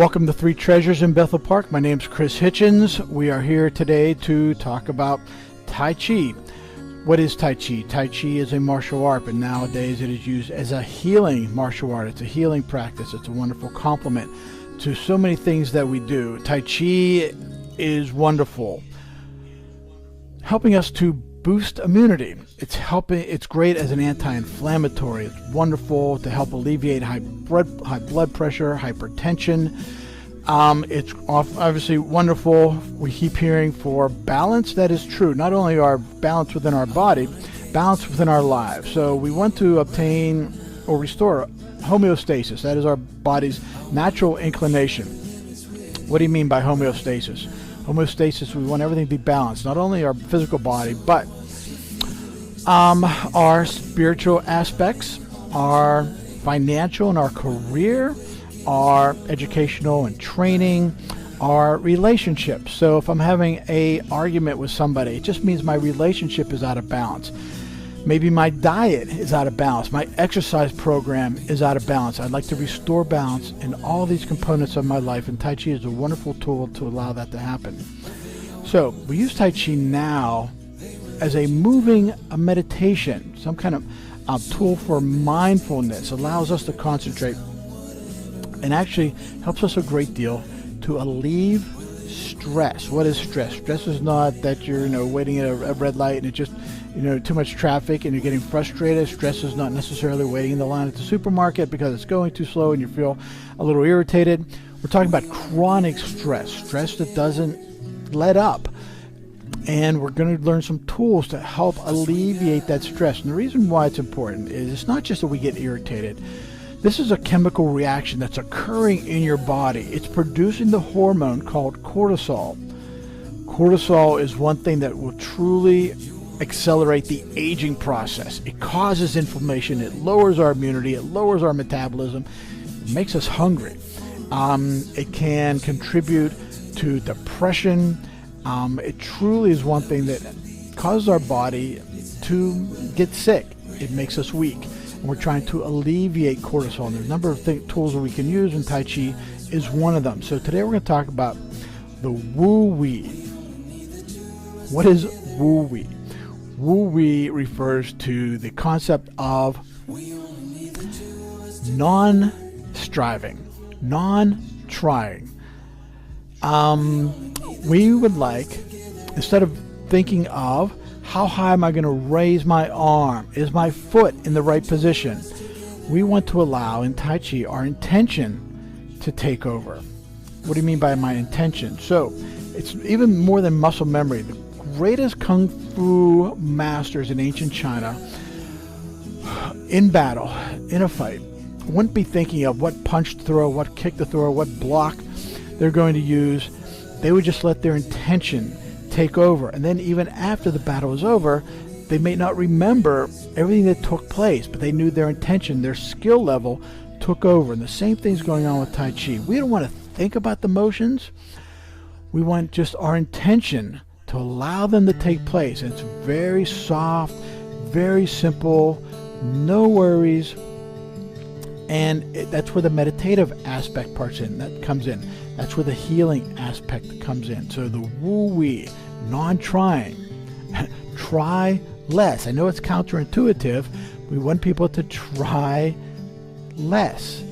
Welcome to Three Treasures in Bethel Park. My name's Chris Hitchens. We are here today to talk about Tai Chi. What is Tai Chi? Tai Chi is a martial art, but nowadays it is used as a healing martial art. It's a healing practice. It's a wonderful complement to so many things that we do. Tai Chi is wonderful, helping us to boost immunity. It's great as an anti-inflammatory. It's wonderful to help alleviate high blood pressure, hypertension. It's obviously wonderful. We keep hearing for balance. That is true. Not only our balance within our body, balance within our lives. So we want to obtain or restore homeostasis. That is our body's natural inclination. What do you mean by homeostasis? Homeostasis, we want everything to be balanced, not only our physical body, but our spiritual aspects, our financial and our career, our educational and training, our relationships. So if I'm having an argument with somebody, it just means my relationship is out of balance. Maybe my diet is out of balance. My exercise program is out of balance. I'd like to restore balance in all these components of my life, and Tai Chi is a wonderful tool to allow that to happen. So we use Tai Chi now as a moving meditation, some kind of tool for mindfulness, allows us to concentrate, and actually helps us a great deal to alleviate stress. What is stress? Stress is not that you're waiting at a red light and it just too much traffic and you're getting frustrated. Stress is not necessarily waiting in the line at the supermarket because it's going too slow and you feel a little irritated. We're talking about chronic stress that doesn't let up. And we're going to learn some tools to help alleviate that stress. And the reason why it's important is it's not just that we get irritated. This is a chemical reaction that's occurring in your body. It's producing the hormone called cortisol. Cortisol is one thing that will truly accelerate the aging process. It causes inflammation. It lowers our immunity. It lowers our metabolism. It makes us hungry. It can contribute to depression. It truly is one thing that causes our body to get sick. It makes us weak. And we're trying to alleviate cortisol. And there's a number of tools that we can use, and Tai Chi is one of them. So today we're going to talk about the Wu Wei. What is Wu Wei? Wu Wei refers to the concept of non-striving, non-trying. We would like, instead of thinking of how high am I going to raise my arm, is my foot in the right position, we want to allow in Tai Chi our intention to take over. What do you mean by my intention? So it's even more than muscle memory. The greatest kung fu masters in ancient China, in battle, in a fight, wouldn't be thinking of what punch to throw, what kick to throw, what block they're going to use. They would just let their intention take over. And then even after the battle was over, they may not remember everything that took place, but they knew their intention, their skill level took over. And the same thing's going on with Tai Chi. We don't want to think about the motions. We want just our intention to allow them to take place. And it's very soft, very simple, no worries. And that's where the meditative aspect comes in. That's where the healing aspect comes in. So the Wu Wei, non-trying, try less. I know it's counterintuitive. We want people to try less.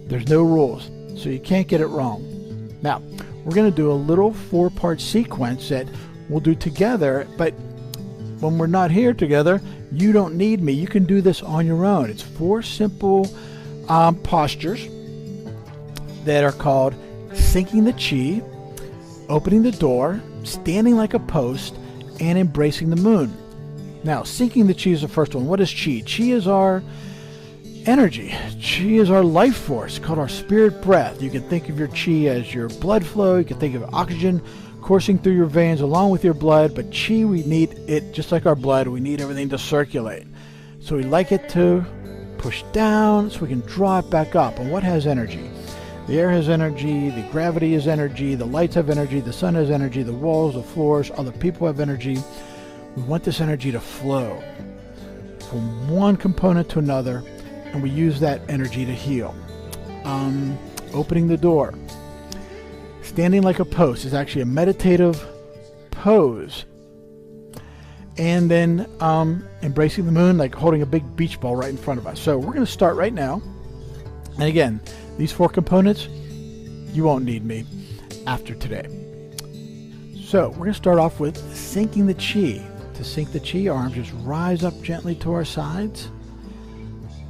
There's no rules, so you can't get it wrong. Now, we're going to do a little 4-part sequence that we'll do together, but when we're not here together, you don't need me. You can do this on your own. It's 4 simple postures that are called sinking the chi, opening the door, standing like a post, and embracing the moon. Now, sinking the chi is the first one. What is chi? Chi is our energy. Chi is our life force, called our spirit breath. You can think of your chi as your blood flow. You can think of oxygen coursing through your veins along with your blood, but chi, we need it just like our blood. We need everything to circulate. So we like it to push down so we can draw it back up. And what has energy? The air has energy, the gravity has energy, the lights have energy, the sun has energy, the walls, the floors, other people have energy. We want this energy to flow from one component to another, and we use that energy to heal. opening the door. Standing like a post is actually a meditative pose. And then embracing the moon, like holding a big beach ball right in front of us. So we're going to start right now. And again, these 4 components, you won't need me after today. So we're going to start off with sinking the chi. To sink the chi, arms just rise up gently to our sides.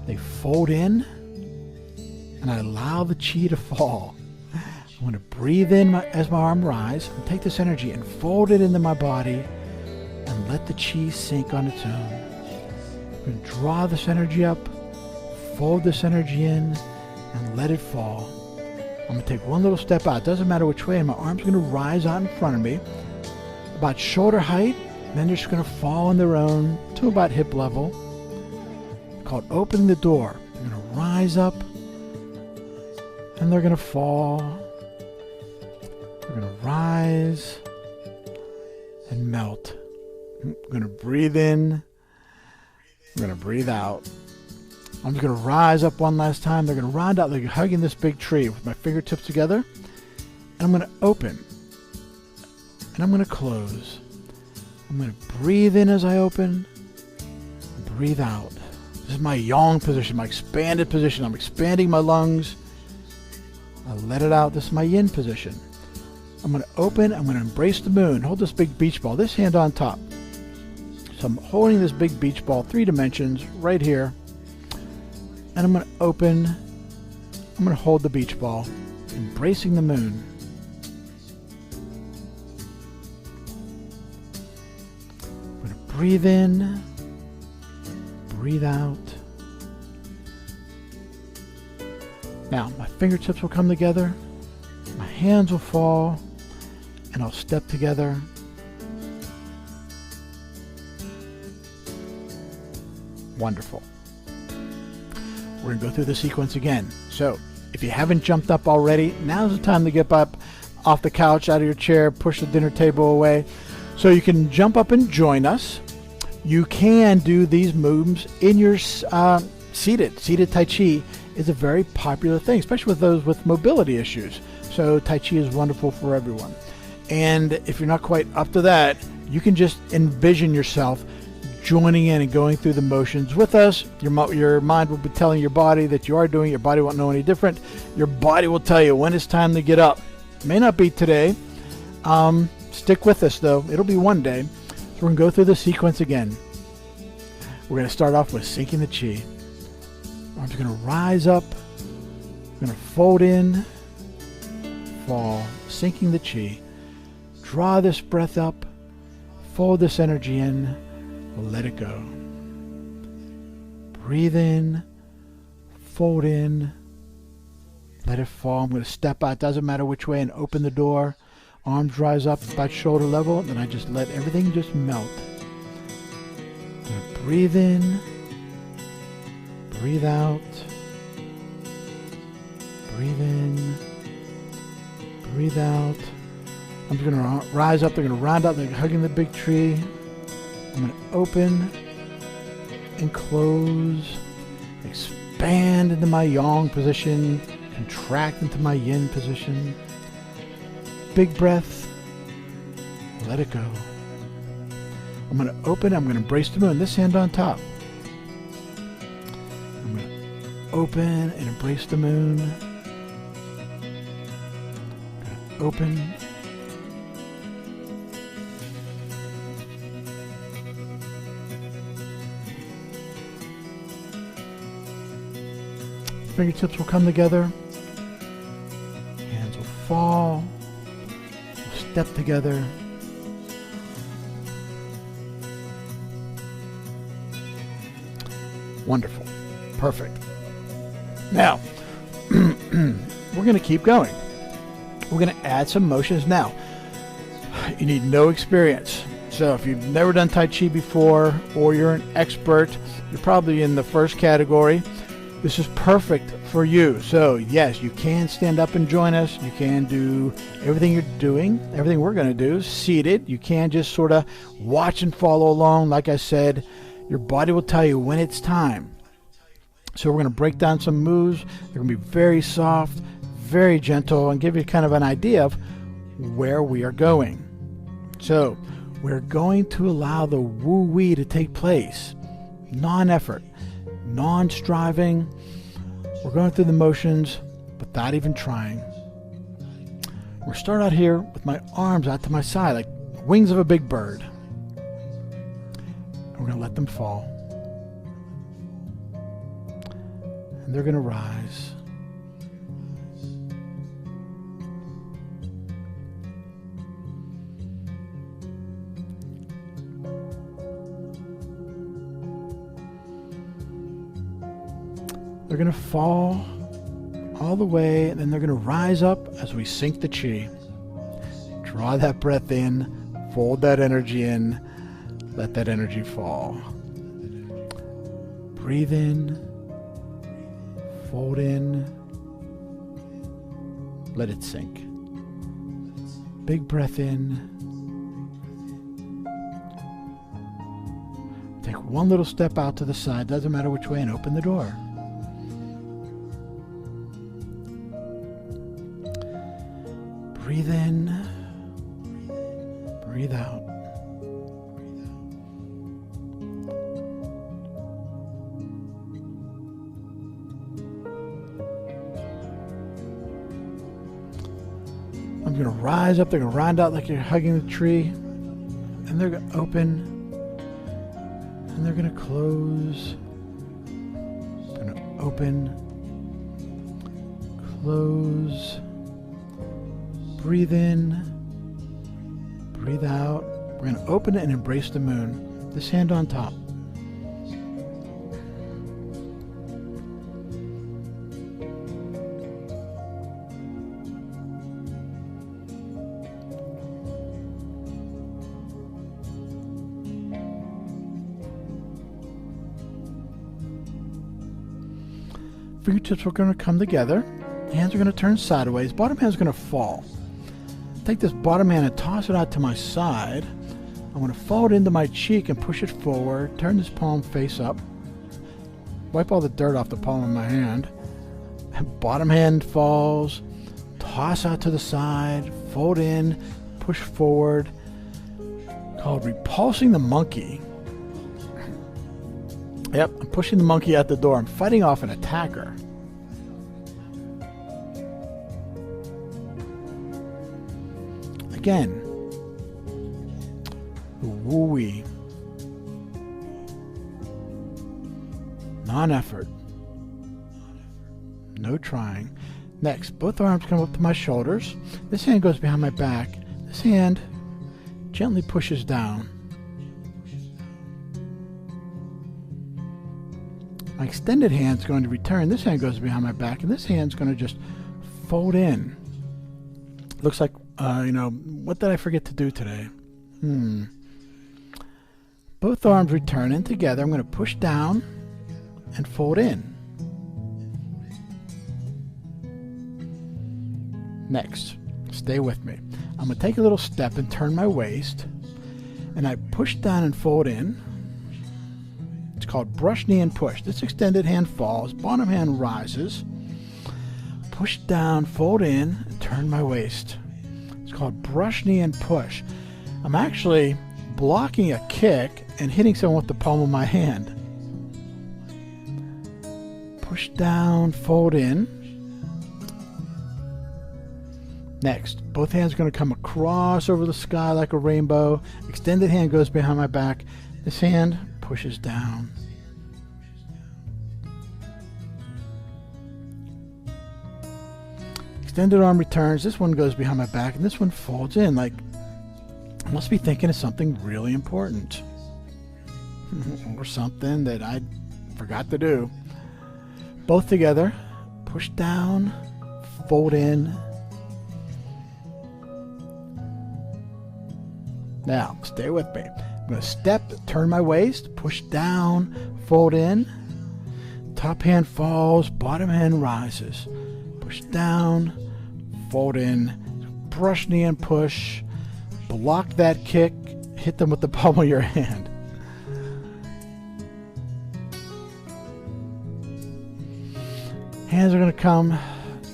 They fold in, and I allow the chi to fall. I'm going to breathe in as my arm rises, and take this energy and fold it into my body, and let the chi sink on its own. I'm going to draw this energy up, fold this energy in, and let it fall. I'm going to take one little step out. It doesn't matter which way, and my arm's going to rise out in front of me, about shoulder height, and then they're just going to fall on their own to about hip level. It's called opening the door. They're going to rise up, and they're going to fall. They're going to rise and melt. I'm going to breathe in. I'm going to breathe out. I'm just going to rise up one last time. They're going to round out like hugging this big tree with my fingertips together. And I'm going to open. And I'm going to close. I'm going to breathe in as I open. And breathe out. This is my yang position, my expanded position. I'm expanding my lungs. I let it out. This is my yin position. I'm going to open. I'm going to embrace the moon. Hold this big beach ball. This hand on top. So I'm holding this big beach ball, 3 dimensions, right here. And I'm going to open. I'm going to hold the beach ball, embracing the moon. I'm going to breathe in, breathe out. Now, my fingertips will come together, my hands will fall, and I'll step together. Wonderful. We're going to go through the sequence again. So, if you haven't jumped up already, now's the time to get up off the couch, out of your chair, push the dinner table away. So you can jump up and join us. You can do these moves in your seated. Seated Tai Chi is a very popular thing, especially with those with mobility issues. So Tai Chi is wonderful for everyone. And if you're not quite up to that, you can just envision yourself joining in and going through the motions with us. Your mind will be telling your body that you are doing it. Your body won't know any different. Your body will tell you when it's time to get up. It may not be today. Stick with us though. It'll be one day. So we're going to go through the sequence again. We're going to start off with sinking the chi. Arms are going to rise up. We're going to fold in, fall, sinking the chi. Draw this breath up. Fold this energy in. Let it go. Breathe in, fold in, let it fall. I'm going to step out, doesn't matter which way, and open the door. Arms rise up about shoulder level, and then I just let everything just melt. I'm going to breathe in, breathe out, breathe in, breathe out. I'm just going to rise up, they're going to round out, they're hugging the big tree. I'm going to open and close, expand into my yang position, contract into my yin position. Big breath, let it go. I'm going to open, I'm going to embrace the moon, this hand on top. I'm going to open and embrace the moon. I'm going to open. Fingertips will come together, hands will fall, we'll step together. Wonderful. Perfect. Now, we're going to keep going. We're going to add some motions now. You need no experience. So if you've never done Tai Chi before, or you're an expert, you're probably in the first category. This is perfect for you. So yes, you can stand up and join us. You can do everything you're doing, everything we're going to do, seated. You can just sort of watch and follow along. Like I said, your body will tell you when it's time. So we're going to break down some moves. They're going to be very soft, very gentle and give you kind of an idea of where we are going. So we're going to allow the woo-wee to take place. Non-effort, non-striving. We're going through the motions without even trying. We'll start out here with my arms out to my side like wings of a big bird. And we're going to let them fall. And they're going to rise. They're going to fall all the way, and then they're going to rise up as we sink the chi. Draw that breath in, fold that energy in, let that energy fall. Breathe in, fold in, let it sink. Big breath in. Take one little step out to the side, doesn't matter which way, and open the door. Breathe in, breathe out. I'm going to rise up, they're going to round out like you're hugging the tree, and they're going to open, and they're going to close, going to open, close. Breathe in, breathe out. We're going to open it and embrace the moon. This hand on top. Fingertips are going to come together. Hands are going to turn sideways. Bottom hand's going to fall. Take this bottom hand and toss it out to my side. I'm going to fold into my cheek and push it forward. Turn this palm face up. Wipe all the dirt off the palm of my hand. Bottom hand falls. Toss out to the side. Fold in. Push forward. Called repulsing the monkey. Yep, I'm pushing the monkey out the door. I'm fighting off an attacker. Again, the woo-wee, non-effort, no trying. Next, both arms come up to my shoulders. This hand goes behind my back. This hand gently pushes down. My extended hand is going to return. This hand goes behind my back, and this hand's going to just fold in. Looks like what did I forget to do today? Both arms return in together. I'm going to push down and fold in. Next, stay with me. I'm going to take a little step and turn my waist, and I push down and fold in. It's called brush, knee, and push. This extended hand falls, bottom hand rises. Push down, fold in, and turn my waist. It's called brush, knee, and push. I'm actually blocking a kick and hitting someone with the palm of my hand. Push down, fold in. Next, both hands are going to come across over the sky like a rainbow. Extended hand goes behind my back. This hand pushes down. Extended arm returns. This one goes behind my back, and this one folds in. Like, I must be thinking of something really important. Or something that I forgot to do. Both together. Push down. Fold in. Now, stay with me. I'm going to step, turn my waist, push down, fold in. Top hand falls, bottom hand rises. Push down, fold in, brush, knee, and push. Block that kick, hit them with the palm of your hand. Hands are going to come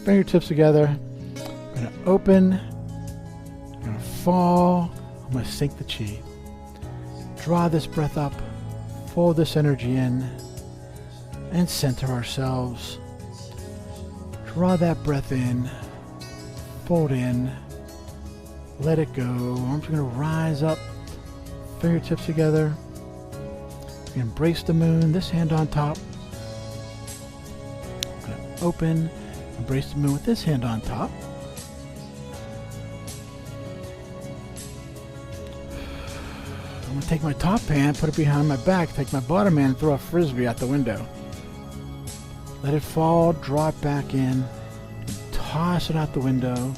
fingertips together. I'm going to open. I'm going to fall. I'm going to sink the chi. Draw this breath up. Fold this energy in. And center ourselves. Draw that breath in. Fold in. Let it go. Arms are going to rise up. Fingertips together. Embrace the moon. This hand on top. I'm going to open. Embrace the moon with this hand on top. I'm going to take my top hand, put it behind my back, take my bottom hand, and throw a frisbee out the window. Let it fall, draw it back in, toss it out the window.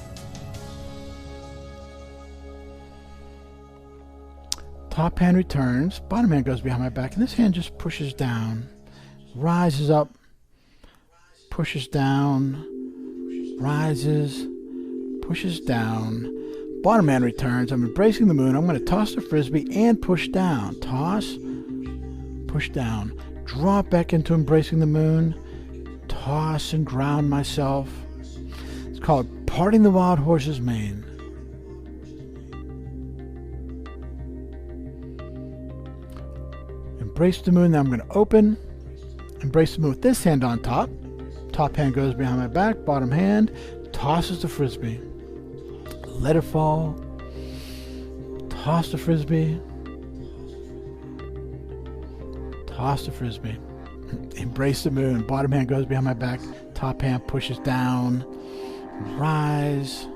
Top hand returns, bottom hand goes behind my back, and this hand just pushes down, rises up, pushes down, rises, pushes down. Bottom hand returns. I'm embracing the moon. I'm going to toss the frisbee and push down. Toss, push down. Draw it back into embracing the moon. Toss and ground myself. It's called parting the wild horse's mane. Embrace the moon. Now I'm going to open. Embrace the moon with this hand on top. Top hand goes behind my back. Bottom hand tosses the frisbee. Let it fall. Toss the frisbee. Toss the frisbee. Embrace the moon. Bottom hand goes behind my back. Top hand pushes down. Rise.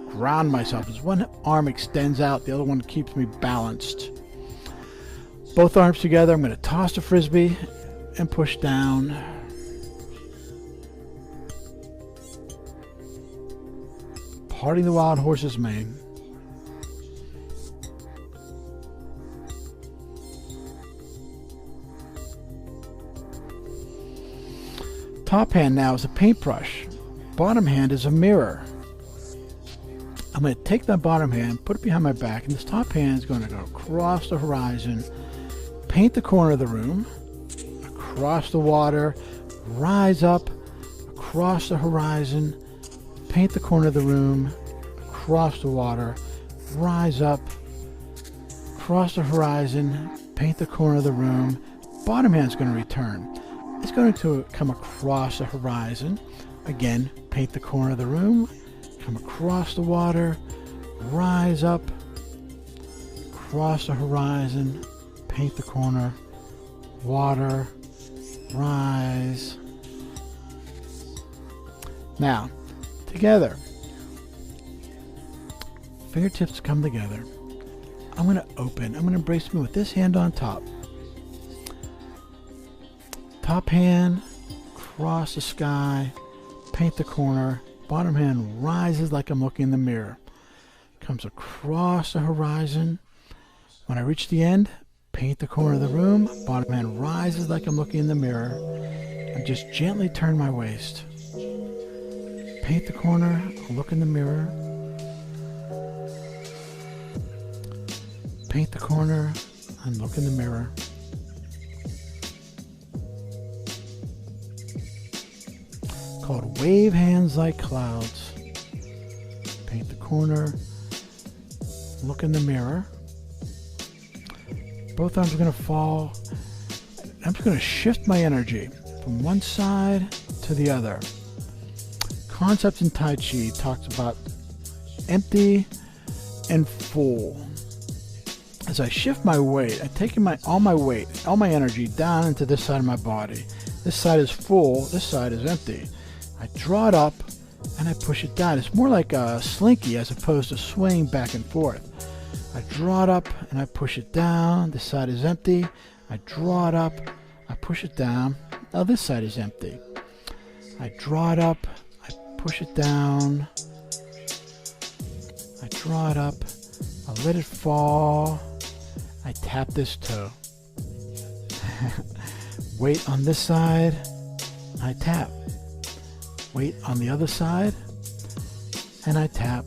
Ground myself. As one arm extends out, the other one keeps me balanced. Both arms together. I'm going to toss the frisbee and push down. Parting the wild horse's mane. Top hand now is a paintbrush. Bottom hand is a mirror. I'm going to take that bottom hand, put it behind my back, and this top hand is going to go across the horizon, paint the corner of the room, across the water, rise up, across the horizon, paint the corner of the room, across the water, rise up, across the horizon, paint the corner of the room. Bottom hand's going to return. It's going to come across the horizon. Again, paint the corner of the room, come across the water, rise up, across the horizon, paint the corner, water, rise. Now, together. Fingertips come together. I'm going to open. I'm going to embrace me with this hand on top. Top hand, cross the sky, paint the corner. Bottom hand rises like I'm looking in the mirror. Comes across the horizon. When I reach the end, paint the corner of the room. Bottom hand rises like I'm looking in the mirror. And just gently turn my waist. Paint the corner, look in the mirror. Paint the corner and look in the mirror. Called wave hands like clouds. Paint the corner, look in the mirror. Both arms are going to fall. I'm just going to shift my energy from one side to the other. Concepts in Tai Chi talks about empty and full. As I shift my weight, I'm taking all my weight, all my energy down into this side of my body. This side is full, this side is empty. I draw it up and I push it down. It's more like a slinky as opposed to swaying back and forth. I draw it up and I push it down. This side is empty. I draw it up, I push it down. Now this side is empty. I draw it up, I push it down. I draw it up, I let it fall. I tap this toe. Weight on this side, I tap. Weight on the other side, and I tap.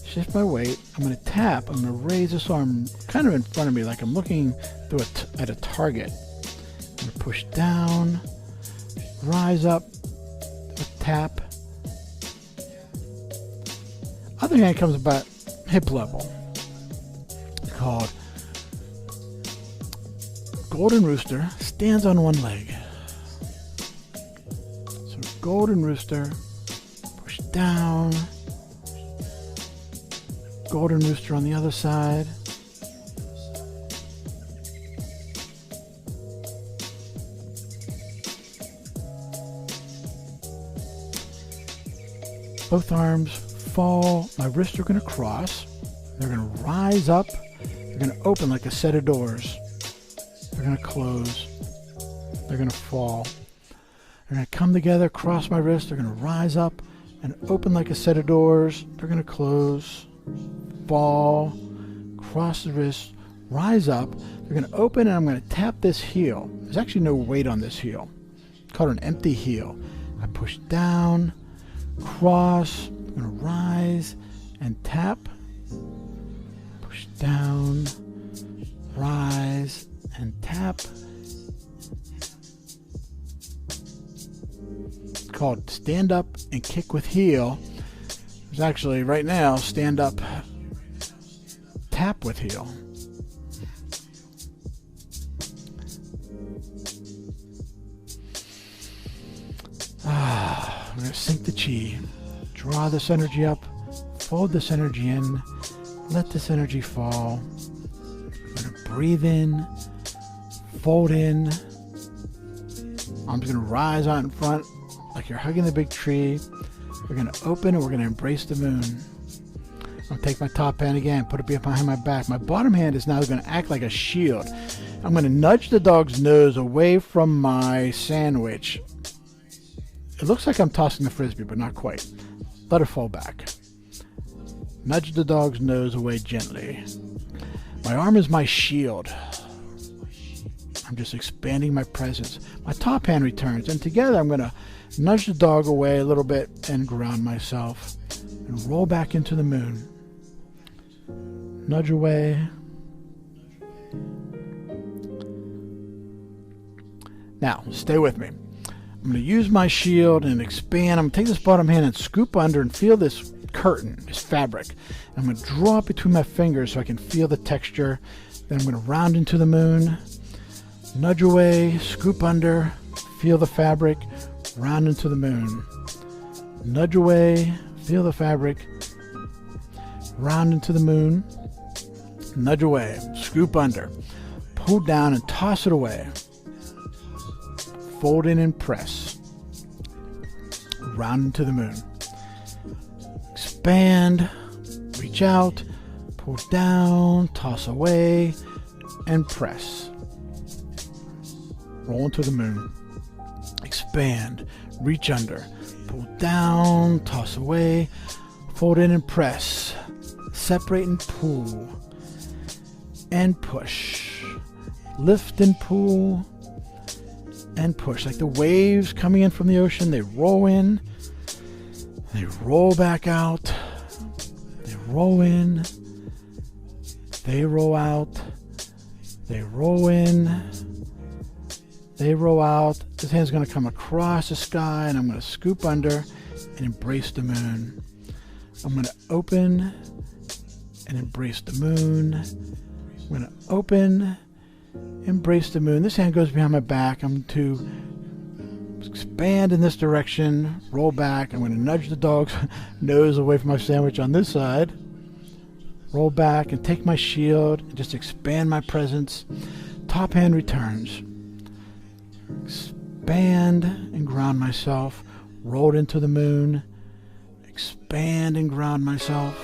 Shift my weight. I'm going to tap. I'm going to raise this arm kind of in front of me like I'm looking through at a target. I'm going to push down, rise up, tap. Other hand comes about hip level. Called Golden Rooster stands on one leg. So Golden Rooster, push down. Golden Rooster on the other side. Both arms fall. My wrists are going to cross. They're going to rise up. They're going to open like a set of doors. They're going to close. They're going to fall. They're going to come together, cross my wrists. They're going to rise up and open like a set of doors. They're going to close, fall, cross the wrist, rise up. They're going to open, and I'm going to tap this heel. There's actually no weight on this heel. It's called an empty heel. I push down, cross, I'm going to rise and tap. Push down, rise and tap. It's called stand up and kick with heel. There's actually right now stand up, tap with heel. I'm going to sink the chi. Draw this energy up, fold this energy in, let this energy fall. I'm going to breathe in, fold in. Arms going to rise out in front like you're hugging the big tree. We're going to open and we're going to embrace the moon. I'm going to take my top hand again, put it behind my back. My bottom hand is now going to act like a shield. I'm going to nudge the dog's nose away from my sandwich. It looks like I'm tossing the frisbee, but not quite. Let it fall back. Nudge the dog's nose away gently. My arm is my shield. I'm just expanding my presence. My top hand returns, and together I'm going to nudge the dog away a little bit and ground myself and roll back into the moon. Nudge away. Now, stay with me. I'm going to use my shield and expand. I'm going to take this bottom hand and scoop under and feel this curtain, this fabric. I'm going to draw it between my fingers so I can feel the texture. Then I'm going to round into the moon, nudge away, scoop under, feel the fabric, round into the moon. Nudge away, feel the fabric, round into the moon, nudge away, scoop under, pull down and toss it away. Fold in and press. Round into the moon. Expand, reach out, pull down, toss away, and press. Roll into the moon. Expand, reach under, pull down, toss away, fold in and press. Separate and pull. And push. Lift and pull. And push, like the waves coming in from the ocean. They roll in, they roll back out, they roll in, they roll out, they roll in, they roll out. This hand's going to come across the sky, and I'm going to scoop under and embrace the moon. I'm going to open and embrace the moon. I'm going to open, embrace the moon. This hand goes behind my back. I'm to expand in this direction, roll back. I'm going to nudge the dog's nose away from my sandwich on this side. Roll back and take my shield and just expand my presence. Top hand returns. Expand and ground myself. Roll into the moon. Expand and ground myself.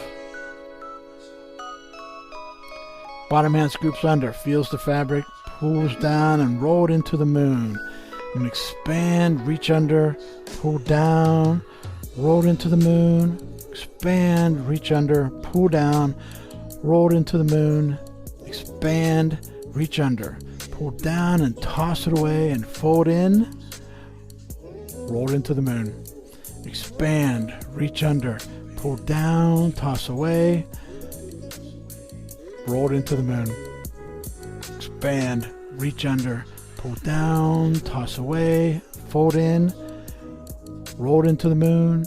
Bottom hand scoops under, feels the fabric, pulls down and roll it into the moon. And expand, reach under, pull down, roll into the moon. Expand, reach under, pull down, roll into the moon. Expand, reach under, pull down and toss it away and fold in. Roll into the moon. Expand, reach under, pull down, toss away. Roll into the moon. Expand, reach under, pull down, toss away, fold in, Roll it into the moon,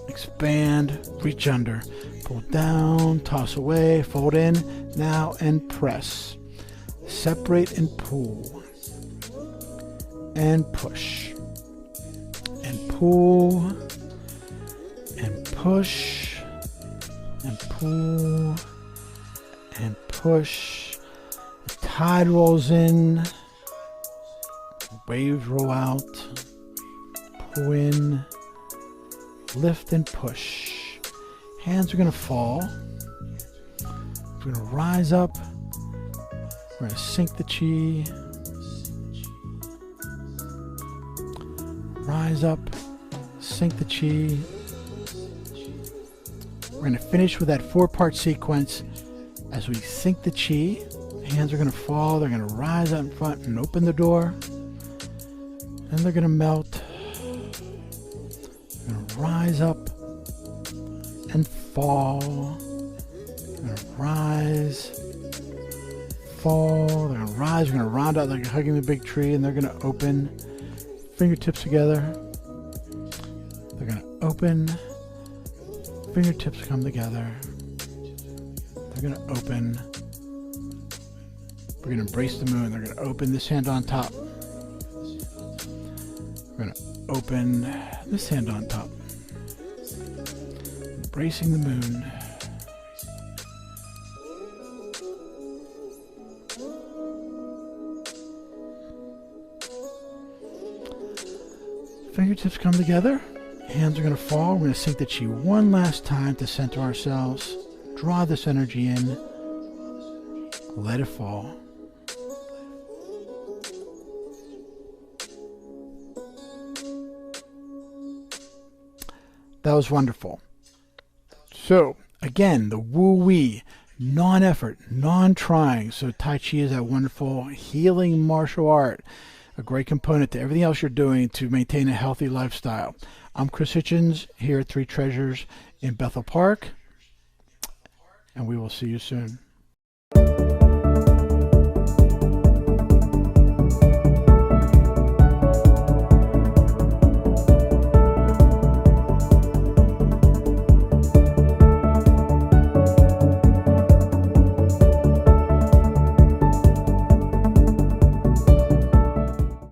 expand, reach under, pull down, toss away, fold in, now, and press. Separate and pull, and push, and pull, and push, and pull, and push. The tide rolls in, waves roll out, pull in, lift and push. Hands are going to fall. We're going to rise up. We're going to sink the chi. Rise up, sink the chi. We're going to finish with that 4-part sequence. As we sink the chi, hands are going to fall. They're going to rise up in front and open the door. Then they're going to melt. They're going to rise up and fall. They're going to rise, fall. They're going to rise. We're going to round out like hugging the big tree, and they're going to open. Fingertips together. They're going to open. Fingertips come together. They're going to open. We're going to embrace the moon. They're going to open this hand on top. We're going to open this hand on top. Embracing the moon. Fingertips come together. Hands are going to fall. We're going to sink the chi one last time to center ourselves. Draw this energy in. Let it fall. That was wonderful. So, again, the Wu-Wei, non-effort, non-trying. So Tai Chi is that wonderful healing martial art, a great component to everything else you're doing to maintain a healthy lifestyle. I'm Chris Hitchens here at Three Treasures in Bethel Park, and we will see you soon.